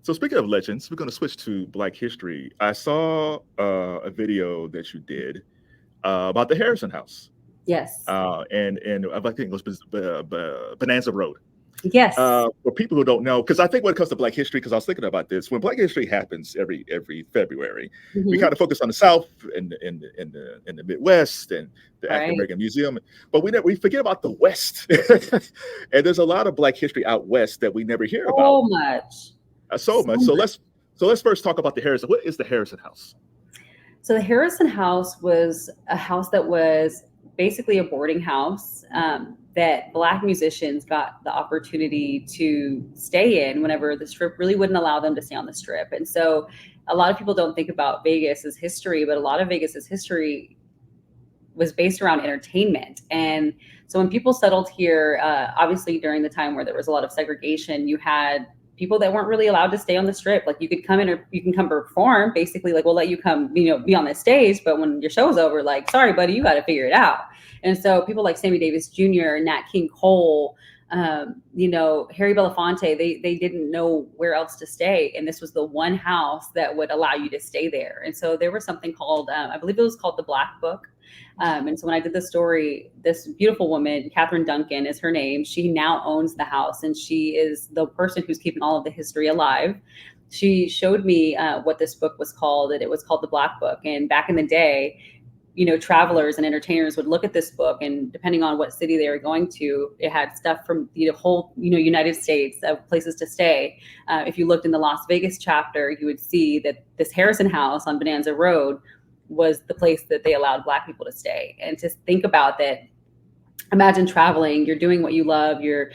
So speaking of legends, we're going to switch to Black history. I saw a video that you did about the Harrison House, Yes. and I think it was Bonanza Road. Yes. For people who don't know, because I think when it comes to Black history, because I was thinking about this, when Black history happens every February, we Hmm. kind of focus on the South and in the Midwest and the African Right. American Museum, but we forget about the West, and there's a lot of Black history out west that we never hear about So much. so So much. much. So let's first talk about the Harrison. What is the Harrison House? So the Harrison House was a house that was basically a boarding house that Black musicians got the opportunity to stay in whenever the Strip really wouldn't allow them to stay on the Strip. And so a lot of people don't think about Vegas as history, but a lot of Vegas's history was based around entertainment. And so when people settled here, obviously during the time where there was a lot of segregation, you had people that weren't really allowed to stay on the Strip. Like you could come in or you can come perform, basically like we'll let you come, be on the stage, but when your show's over, like, sorry, buddy, you got to figure it out. And so people like Sammy Davis Jr., Nat King Cole, Harry Belafonte, they didn't know where else to stay. And this was the one house that would allow you to stay there. And so there was something called, I believe it was called the Black Book. And so when I did the story, this beautiful woman, Catherine Duncan is her name. She now owns the house and she is the person who's keeping all of the history alive. She showed me what this book was called, and it was called the Black Book. And back in the day, travelers and entertainers would look at this book, and depending on what city they were going to, it had stuff from the whole, United States of places to stay. If you looked in the Las Vegas chapter, you would see that this Harrison House on Bonanza Road was the place that they allowed Black people to stay. And to think about that, imagine traveling, you're doing what you love, you're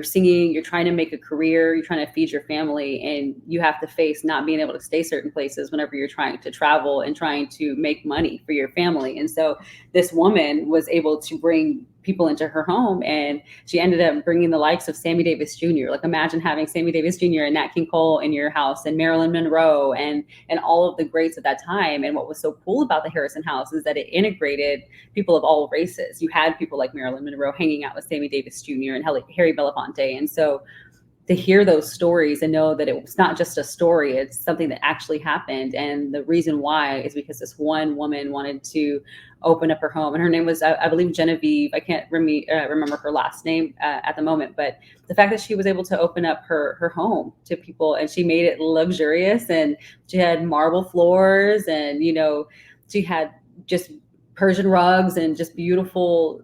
singing, you're trying to make a career, you're trying to feed your family, and you have to face not being able to stay certain places whenever you're trying to travel and trying to make money for your family. And so this woman was able to bring people into her home, and she ended up bringing the likes of Sammy Davis Jr. Like imagine having Sammy Davis Jr. and Nat King Cole in your house, and Marilyn Monroe, and all of the greats at that time. And what was so cool about the Harrison House is that it integrated people of all races. You had people like Marilyn Monroe hanging out with Sammy Davis Jr. and Harry Belafonte. And so to hear those stories and know that it was not just a story, it's something that actually happened. And the reason why is because this one woman wanted to open up her home, and her name was, I believe, Genevieve. I can't remember her last name at the moment, but the fact that she was able to open up her home to people, and she made it luxurious, and she had marble floors, and she had just Persian rugs and just beautiful,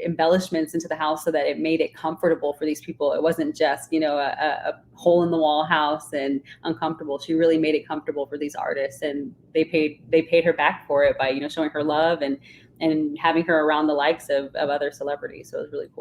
embellishments into the house so that it made it comfortable for these people. It wasn't just, a hole in the wall house and uncomfortable. She really made it comfortable for these artists, and they paid her back for it by, showing her love and having her around the likes of other celebrities. So it was really cool.